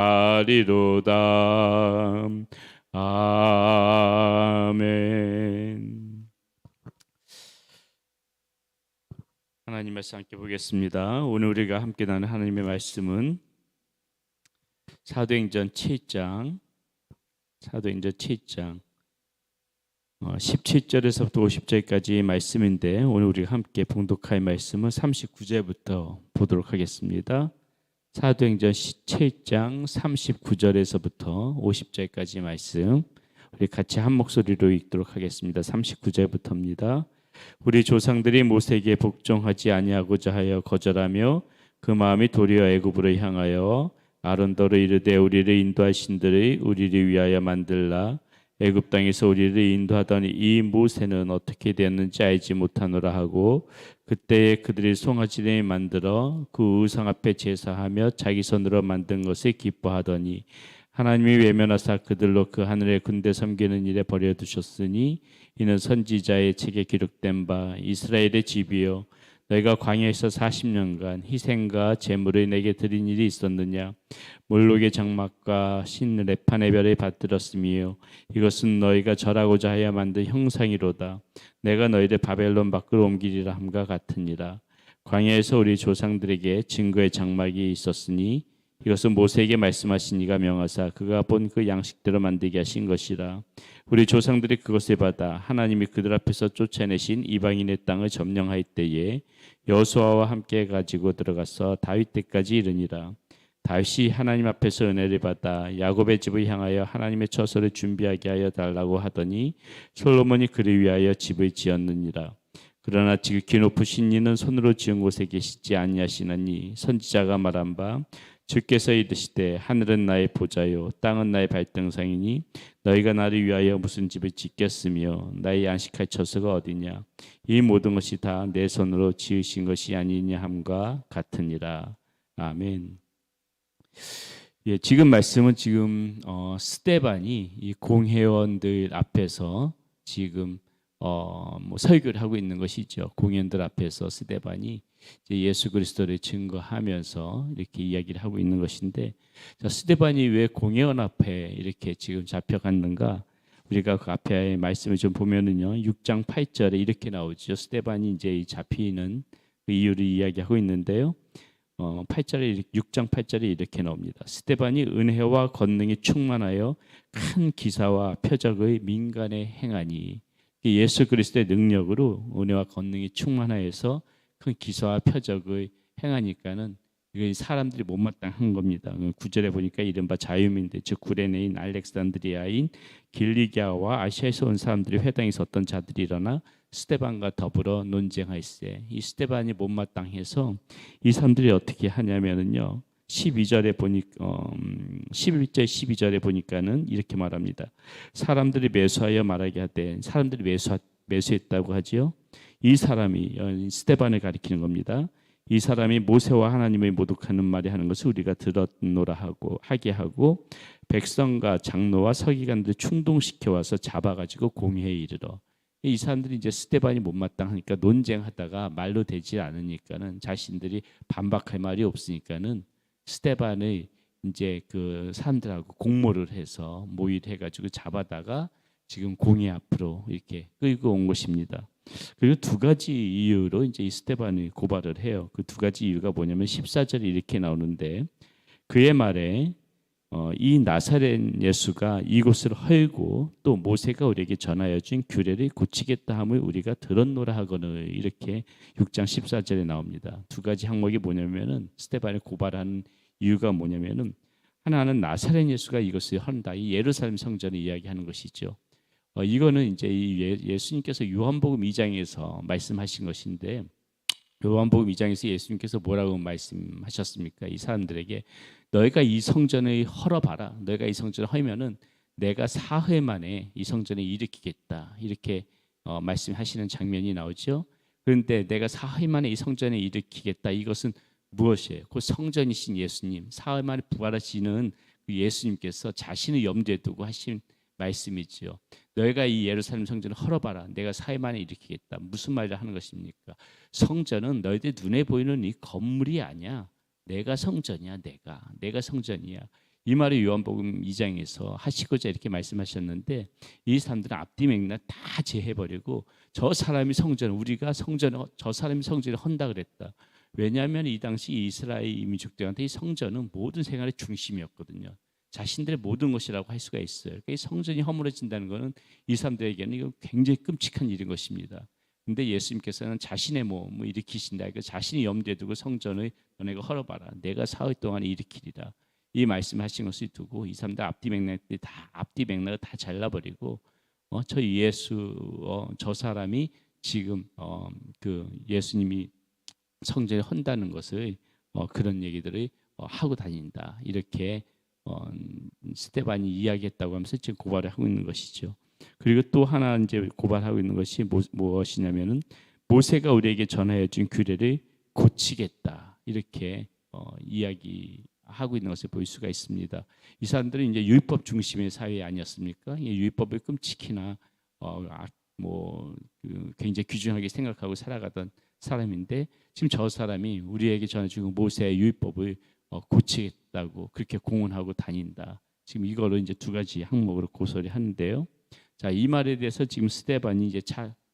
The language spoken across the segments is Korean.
하리로다. 아멘. 하나님 말씀 함께 보겠습니다. 오늘 우리가 함께 나눈 하나님의 말씀은 사도행전 7장 17절에서부터 50절까지 말씀인데, 오늘 우리가 함께 봉독할 말씀은 39절부터 보도록 하겠습니다. 사도행전 7장 39절에서부터 50절까지 말씀 우리 같이 한 목소리로 읽도록 하겠습니다. 39절부터입니다. 우리 조상들이 모세에게 복종하지 아니하고자 하여 거절하며 그 마음이 도리어 애굽으로 향하여 아론더로 이르되 우리를 인도할 신들이 우리를 위하여 만들라. 애굽 땅에서 우리를 인도하더니 이 모세는 어떻게 되었는지 알지 못하노라 하고, 그때에 그들이 송아지를 만들어 그 우상 앞에 제사하며 자기 손으로 만든 것을 기뻐하더니, 하나님이 외면하사 그들로 그 하늘의 군대 섬기는 일에 버려두셨으니 이는 선지자의 책에 기록된 바 이스라엘의 집이요 너희가 광야에서 40년간 희생과 제물을 내게 드린 일이 있었느냐. 몰록의 장막과 신 레판의 별을 받들었으며 이것은 너희가 절하고자 하여 만든 형상이로다. 내가 너희를 바벨론 밖으로 옮기리라 함과 같으니라. 광야에서 우리 조상들에게 증거의 장막이 있었으니 이것은 모세에게 말씀하신 이가 명하사 그가 본 그 양식대로 만들게 하신 것이라. 우리 조상들이 그것을 받아 하나님이 그들 앞에서 쫓아내신 이방인의 땅을 점령할 때에 여호수아와 함께 가지고 들어가서 다윗 때까지 이르니라. 다윗이 하나님 앞에서 은혜를 받아 야곱의 집을 향하여 하나님의 처소를 준비하게 하여 달라고 하더니 솔로몬이 그를 위하여 집을 지었느니라. 그러나 지극히 높으신 이는 손으로 지은 곳에 계시지 아니하시나니 선지자가 말한 바 주께서 이르시되 하늘은 나의 보좌요 땅은 나의 발등상이니 너희가 나를 위하여 무슨 집을 짓겠으며 나의 안식할 처소가 어디냐. 이 모든 것이 다 내 손으로 지으신 것이 아니냐 함과 같으니라. 아멘. 예, 지금 말씀은 스데반이 이 공회원들 앞에서 지금 설교를 하고 있는 것이죠. 공회원들 앞에서 스데반이 예수 그리스도를 증거하면서 이렇게 이야기를 하고 있는 것인데, 스데반이 왜 공회원 앞에 이렇게 지금 잡혀갔는가? 우리가 그 앞에 말씀을 좀 보면은요, 6장 8절에 이렇게 나오죠. 스데반이 이제 잡히는 그 이유를 이야기하고 있는데요. 6장 8절에 이렇게 나옵니다. 스데반이 은혜와 권능이 충만하여 큰 기사와 표적의 민간에 행하니, 예수 그리스도의 능력으로 은혜와 권능이 충만하여서 큰 기사와 표적을 행하니까는 이게 사람들이 못마땅한 겁니다. 9절에 보니까 이른바 자유민들, 즉 구레네인 알렉산드리아인 길리기아와 아시아에서 온 사람들이 회당에 섰던 자들이 일어나 스데반과 더불어 논쟁하였으되, 이 스데반이 못마땅해서 이 사람들이 어떻게 하냐면은요, 11절 12절에 보니까는 이렇게 말합니다. 사람들이 매수하여 말하게 하되, 사람들이 매수했다고 하지요. 이 사람이 스데반을 가리키는 겁니다. 이 사람이 모세와 하나님의 모독하는 말이 하는 것을 우리가 들었노라 하게 하고 백성과 장로와 서기관들 충동시켜 와서 잡아가지고 공회에 이르러. 이 사람들이 이제 스데반이 못마땅하니까 논쟁하다가 말로 되지 않으니까는 자신들이 반박할 말이 없으니까는 스데반을 이제 그 사람들하고 공모를 해서 모의해가지고 잡아다가 지금 공회 앞으로 이렇게 끌고 온 것입니다. 그리고 두 가지 이유로 이제 이 스데반을 고발을 해요. 그 두 가지 이유가 뭐냐면 14절에 이렇게 나오는데, 그의 말에 이 나사렛 예수가 이곳을 헐고 또 모세가 우리에게 전하여 준 규례를 고치겠다 함을 우리가 들었노라 하거늘, 이렇게 6장 14절에 나옵니다. 두 가지 항목이 뭐냐면은 스데반을 고발하는 이유가 뭐냐면은, 하나는 나사렛 예수가 이것을 한다, 이 예루살렘 성전을 이야기하는 것이죠. 이거는 이제 예수님께서 요한복음 2장에서 말씀하신 것인데, 요한복음 2장에서 예수님께서 뭐라고 말씀하셨습니까? 이 사람들에게 너희가 이 성전을 헐어봐라. 너희가 이 성전을 헐면은 내가 사흘 만에 이 성전을 일으키겠다. 이렇게 말씀하시는 장면이 나오죠. 그런데 내가 사흘 만에 이 성전을 일으키겠다. 이것은 무엇이에요? 그 성전이신 예수님, 사흘 만에 부활하시는 그 예수님께서 자신을 염두에 두고 하신 말씀이지요. 너희가 이 예루살렘 성전을 헐어봐라. 내가 사흘 만에 일으키겠다. 무슨 말을 하는 것입니까? 성전은 너희들 눈에 보이는 이 건물이 아니야. 내가 성전이야. 내가 성전이야. 이 말을 요한복음 2장에서 하시고자 이렇게 말씀하셨는데 이 사람들은 앞뒤 맥락 다 제해버리고 저 사람이 성전, 우리가 성전, 저 사람이 성전을 헌다 그랬다. 왜냐하면 이 당시 이스라엘 민족들한테 이 성전은 모든 생활의 중심이었거든요. 자신들의 모든 것이라고 할 수가 있어요. 그러니까 이 성전이 허물어진다는 것은 이 사람들에게는 이거 굉장히 끔찍한 일인 것입니다. 근데 예수님께서는 자신의 몸을 일으키신다. 그 자신이 염두에 두고 성전을 너네가 헐어봐라. 내가 사흘 동안에 일으키리라. 이 말씀하신 것을 두고 이 사람들 앞뒤 맥락을 다 잘라버리고 저 예수 저 사람이 지금 그 예수님이 성전을 헌다는 것을 그런 얘기들을 하고 다닌다. 이렇게 스데반이 이야기했다고 하면서 지금 고발을 하고 있는 것이죠. 그리고 또 하나 이제 고발하고 있는 것이 무엇이냐면은 모세가 우리에게 전하여 준 규례를 고치겠다. 이렇게 이야기하고 있는 것을 볼 수가 있습니다. 이 사람들은 이제 율법 중심의 사회 아니었습니까? 이 율법을 끔찍히나 굉장히 귀중하게 생각하고 살아가던 사람인데 지금 저 사람이 우리에게 전해준 모세의 율법을 고치겠다고 그렇게 공언하고 다닌다. 지금 이거를 이제 두 가지 항목으로 고소를 하는데요. 자, 이 말에 대해서 지금 스데반이 이제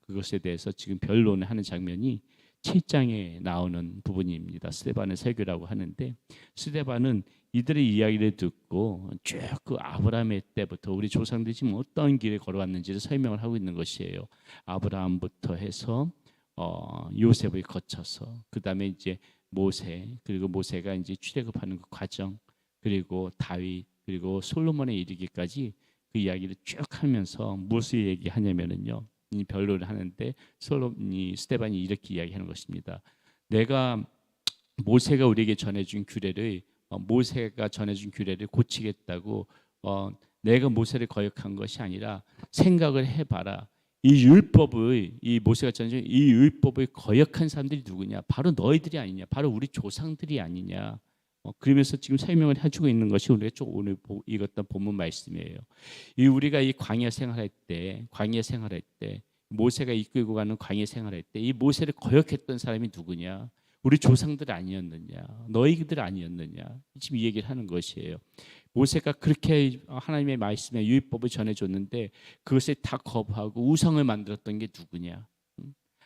그것에 대해서 지금 변론을 하는 장면이 7장에 나오는 부분입니다. 스데반의 설교라고 하는데 스데반은 이들의 이야기를 듣고 쭉 그 아브라함의 때부터 우리 조상들이 지금 어떤 길을 걸어왔는지를 설명을 하고 있는 것이에요. 아브라함부터 해서 요셉을 거쳐서 그 다음에 이제 모세, 그리고 모세가 이제 출애굽하는 그 과정, 그리고 다윗, 그리고 솔로몬에 이르기까지 그 이야기를 쭉 하면서 무엇을 얘기하냐면은요, 이 변론을 하는데 스데반이 이렇게 이야기하는 것입니다. 모세가 우리에게 전해준 규례를 고치겠다고 내가 모세를 거역한 것이 아니라 생각을 해봐라. 이 모세가 전해준 이 율법을 거역한 사람들이 누구냐? 바로 너희들이 아니냐? 바로 우리 조상들이 아니냐? 그러면서 지금 설명을 해주고 있는 것이 우리가 좀 오늘 읽었던 본문 말씀이에요. 우리가 이 광야 생활할 때 모세가 이끌고 가는 광야 생활할 때 이 모세를 거역했던 사람이 누구냐? 우리 조상들 아니었느냐? 너희들 아니었느냐? 지금 이 얘기를 하는 것이에요. 모세가 그렇게 하나님의 말씀에 율법을 전해줬는데 그것을 다 거부하고 우상을 만들었던 게 누구냐?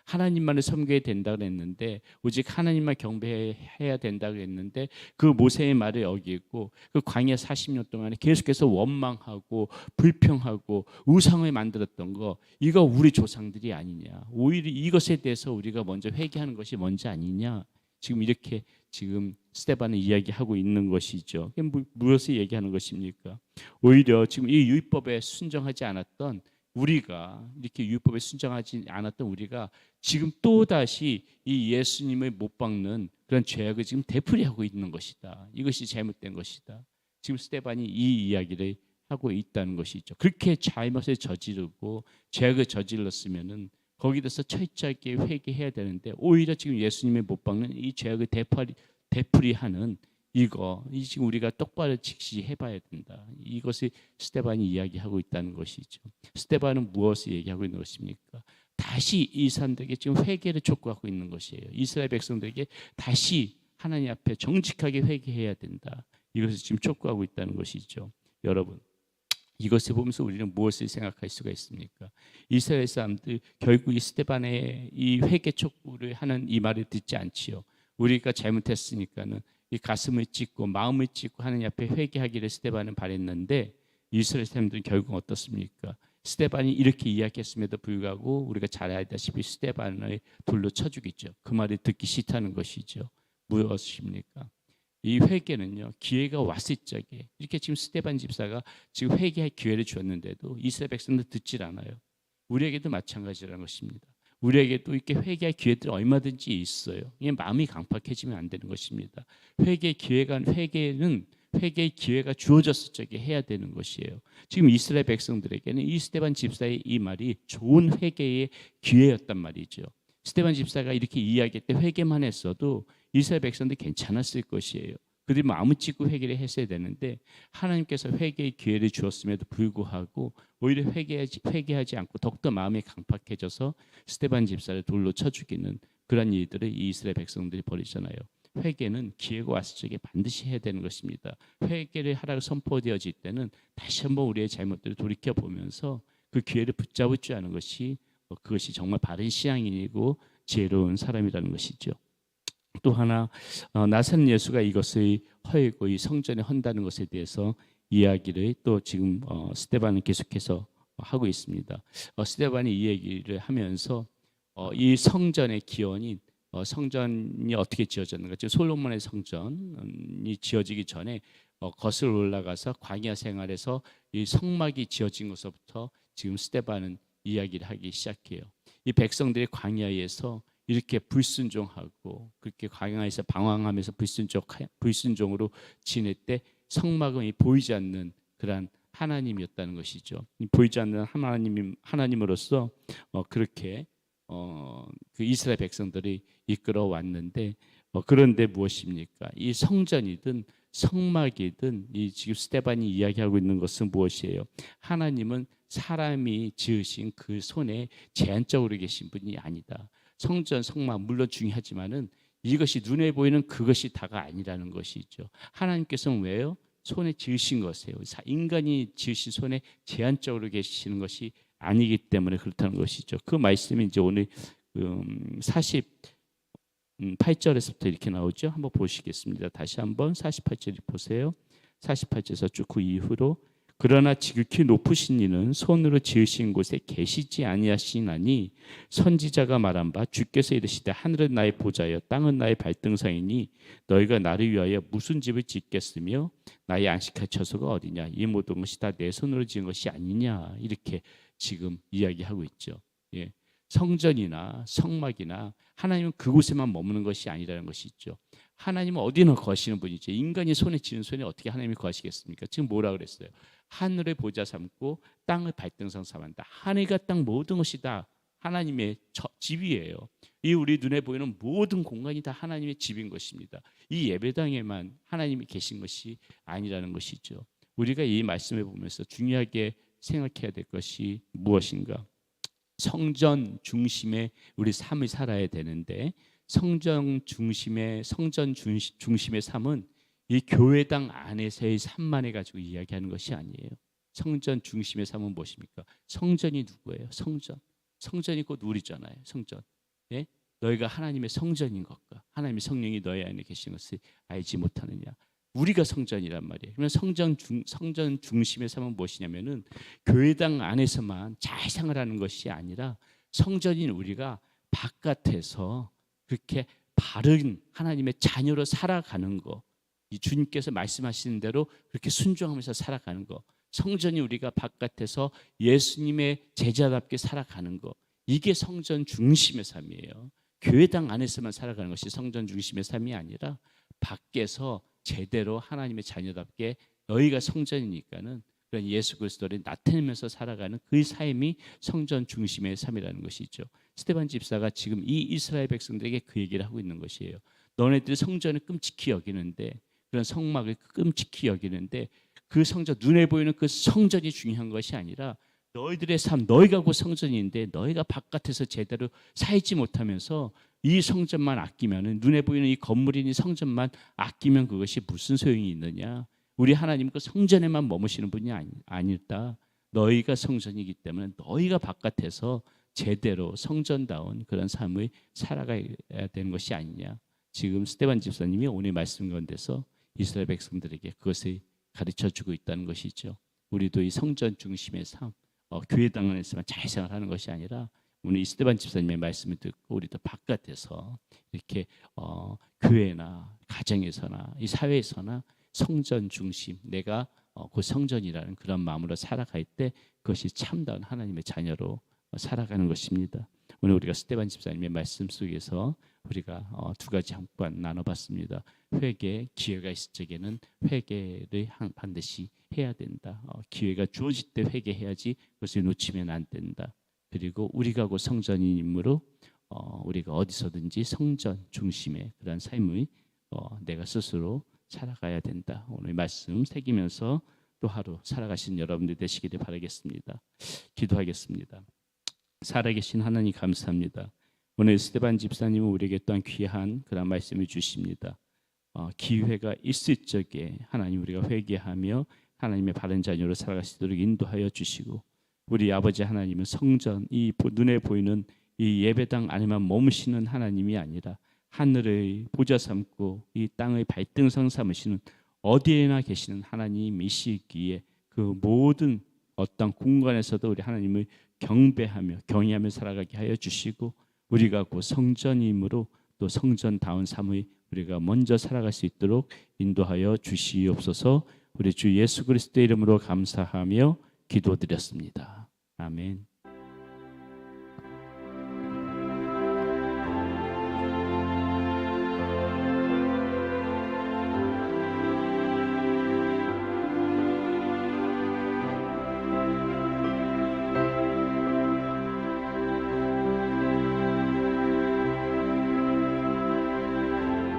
하나님만을 섬겨야 된다 그랬는데 오직 하나님만 경배해야 된다 그랬는데 그 모세의 말을 어기고 그 광야 40년 동안에 계속해서 원망하고 불평하고 우상을 만들었던 거, 이거 우리 조상들이 아니냐? 오히려 이것에 대해서 우리가 먼저 회개하는 것이 먼저 아니냐? 지금 이렇게 지금 스데반은 이야기하고 있는 것이죠. 무엇을 얘기하는 것입니까? 오히려 지금 이 율법에 순종하지 않았던 우리가, 이렇게 율법에 순종하지 않았던 우리가 지금 또다시 이 예수님을 못 박는 그런 죄악을 지금 되풀이하고 있는 것이다. 이것이 잘못된 것이다. 지금 스데반이 이 이야기를 하고 있다는 것이죠. 그렇게 잘못을 저지르고 죄악을 저질렀으면은 거기에 대해서 철저하게 회개해야 되는데 오히려 지금 예수님을 못 박는 이 죄악을 되풀이하는 이 지금 우리가 똑바로 직시해봐야 된다. 이것을 스데반이 이야기하고 있다는 것이죠. 스데반은 무엇을 얘기하고 있는 것입니까? 다시 이 사람들에게 지금 회개를 촉구하고 있는 것이에요. 이스라엘 백성들에게 다시 하나님 앞에 정직하게 회개해야 된다. 이것을 지금 촉구하고 있다는 것이죠. 여러분, 이것을 보면서 우리는 무엇을 생각할 수가 있습니까? 이스라엘 사람들 결국 이 스데반의 이 회개 촉구를 하는 이 말을 듣지 않지요. 우리가 잘못했으니까는 이 가슴을 찢고 마음을 찢고 하나님 앞에 회개하기를 스데반은 바랬는데 이스라엘 사람들은 결국 어떻습니까? 스데반이 이렇게 이야기했음에도 불구하고 우리가 잘 알다시피 스데반을 돌로 쳐 죽이죠. 그 말을 듣기 싫다는 것이죠. 무엇입니까? 이 회개는요, 기회가 왔을 적에, 이렇게 지금 스데반 집사가 지금 회개할 기회를 주었는데도 이스라엘 백성들 듣질 않아요. 우리에게도 마찬가지라는 것입니다. 우리에게도 이렇게 회개할 기회들이 얼마든지 있어요. 이게 마음이 강팍해지면 안 되는 것입니다. 회개의 기회가 주어졌을 적에 해야 되는 것이에요. 지금 이스라엘 백성들에게는 이 스데반 집사의 이 말이 좋은 회개의 기회였단 말이죠. 스데반 집사가 이렇게 이야기할 때 회개만 했어도 이스라엘 백성들 괜찮았을 것이에요. 그들이 마음을 찢고 회개를 했어야 되는데 하나님께서 회개의 기회를 주었음에도 불구하고 오히려 회개하지 않고 더욱더 마음이 강팍해져서 스데반 집사를 돌로 쳐 죽이는 그런 일들을 이 이스라엘 백성들이 벌이잖아요. 회개는 기회가 왔을 적에 반드시 해야 되는 것입니다. 회개를 하라고 선포되어질 때는 다시 한번 우리의 잘못들을 돌이켜 보면서 그 기회를 붙잡을 줄 아는 것이 그것이 정말 바른 신앙인이고 지혜로운 사람이라는 것이죠. 또 하나 나사렛 예수가 이것을 허이고 이 성전에 헌다는 것에 대해서 이야기를 또 지금 스데반은 계속해서 하고 있습니다. 스데반이 이 얘기를 하면서 이 성전의 기원인 성전이 어떻게 지어졌는가? 지금 솔로몬의 성전이 지어지기 전에 거슬러 올라가서 광야 생활에서 이 성막이 지어진 것부터 지금 스데반은 이야기를 하기 시작해요. 이 백성들이 광야에서 이렇게 불순종하고 그렇게 광야에서 방황하면서 불순종으로 지낼 때 성막은 보이지 않는 그러한 하나님이었다는 것이죠. 보이지 않는 하나님으로서 그렇게 그 이스라엘 백성들이 이끌어 왔는데 그런데 무엇입니까? 이 성전이든 성막이든 이 지금 스데반이 이야기하고 있는 것은 무엇이에요? 하나님은 사람이 지으신 그 손에 제한적으로 계신 분이 아니다. 성전, 성막 물론 중요하지만은 이것이 눈에 보이는 그것이 다가 아니라는 것이죠. 하나님께서는 왜요? 손에 지으신 것이에요. 인간이 지으신 손에 제한적으로 계시는 것이 아니기 때문에 그렇다는 것이죠. 그 말씀이 이제 오늘 48절에서부터 이렇게 나오죠. 한번 보시겠습니다. 다시 한번 48절 보세요. 48절에서 쭉 그 이후로 그러나 지극히 높으신 이는 손으로 지으신 곳에 계시지 아니하시나니 선지자가 말한 바 주께서 이르시되 하늘은 나의 보좌여 땅은 나의 발등상이니 너희가 나를 위하여 무슨 집을 짓겠으며 나의 안식할 처소가 어디냐 이 모든 것이 다 내 손으로 지은 것이 아니냐 이렇게 지금 이야기하고 있죠. 예. 성전이나 성막이나 하나님은 그곳에만 머무는 것이 아니라는 것이 있죠. 하나님은 어디나 거하시는 분이죠. 인간이 손에 지은 손에 어떻게 하나님이 거하시겠습니까? 지금 뭐라 그랬어요? 하늘의 보좌 삼고 땅을 발등상 삼한다. 하늘과 땅 모든 것이 다 하나님의 집이에요. 이 우리 눈에 보이는 모든 공간이 다 하나님의 집인 것입니다. 이 예배당에만 하나님이 계신 것이 아니라는 것이죠. 우리가 이 말씀을 보면서 중요하게 생각해야 될 것이 무엇인가? 성전 중심의 우리 삶을 살아야 되는데 성전 중심의 삶은 이 교회당 안에서의 삶만 해가지고 이야기하는 것이 아니에요. 성전 중심의 삶은 무엇입니까? 성전이 누구예요? 성전이 곧 우리잖아요. 성전. 예? 너희가 하나님의 성전인 것과 하나님의 성령이 너희 안에 계신 것을 알지 못하느냐? 우리가 성전이란 말이에요. 그러면 성전 중심의 삶은 무엇이냐면은 교회당 안에서만 잘 생활하는 것이 아니라 성전인 우리가 바깥에서 그렇게 바른 하나님의 자녀로 살아가는 거. 이 주님께서 말씀하시는 대로 그렇게 순종하면서 살아가는 거. 성전이 우리가 바깥에서 예수님의 제자답게 살아가는 거. 이게 성전 중심의 삶이에요. 교회당 안에서만 살아가는 것이 성전 중심의 삶이 아니라 밖에서 제대로 하나님의 자녀답게 너희가 성전이니까는 그런 예수 그리스도를 나타내면서 살아가는 그 삶이 성전 중심의 삶이라는 것이죠. 스데반 집사가 지금 이 이스라엘 백성들에게 그 얘기를 하고 있는 것이에요. 너네들이 성전을 끔찍히 여기는데 그런 성막을 끔찍히 여기는데 그 성전 눈에 보이는 그 성전이 중요한 것이 아니라 너희들의 삶, 너희가 그 성전인데 너희가 바깥에서 제대로 살지 못하면서 이 성전만 아끼면 눈에 보이는 이 건물인 이 성전만 아끼면 그것이 무슨 소용이 있느냐? 우리 하나님 그 성전에만 머무시는 분이 아니다. 너희가 성전이기 때문에 너희가 바깥에서 제대로 성전다운 그런 삶을 살아가야 되는 것이 아니냐. 지금 스데반 집사님이 오늘 말씀 가운데서 이스라엘 백성들에게 그것을 가르쳐주고 있다는 것이죠. 우리도 이 성전 중심의 삶, 교회당 안에서만 잘 생활하는 것이 아니라 오늘 스데반 집사님의 말씀을 듣고 우리도 바깥에서 이렇게 교회나 가정에서나 이 사회에서나 성전 중심, 내가 그 성전이라는 그런 마음으로 살아갈 때 그것이 참다운 하나님의 자녀로 살아가는 것입니다. 오늘 우리가 스데반 집사님의 말씀 속에서 우리가 두 가지 한번 나눠봤습니다. 회개, 기회가 있을 적에는 회개를 반드시 해야 된다. 기회가 주어질 때 회개해야지 그것을 놓치면 안 된다. 그리고 우리가 그 성전이므로 우리가 어디서든지 성전 중심의 그런 삶을 내가 스스로 살아가야 된다. 오늘 말씀 새기면서 또 하루 살아가신 여러분들 되시기를 바라겠습니다. 기도하겠습니다. 살아계신 하나님 감사합니다. 오늘 스테반 집사님은 우리에게 또한 귀한 그런 말씀을 주십니다. 기회가 있을 적에 하나님 우리가 회개하며 하나님의 바른 자녀로 살아갈 수 있도록 인도하여 주시고, 우리 아버지 하나님은 성전, 이 눈에 보이는 이 예배당 안에만 머무시는 하나님이 아니라 하늘의 보좌 삼고 이 땅의 발등상 삼으시는 어디에나 계시는 하나님이시기에 그 모든 어떤 공간에서도 우리 하나님을 경배하며 경외하며 살아가게 하여 주시고, 우리가 그 성전이므로 또 성전다운 삶의 우리가 먼저 살아갈 수 있도록 인도하여 주시옵소서. 우리 주 예수 그리스도의 이름으로 감사하며 기도드렸습니다. 아멘.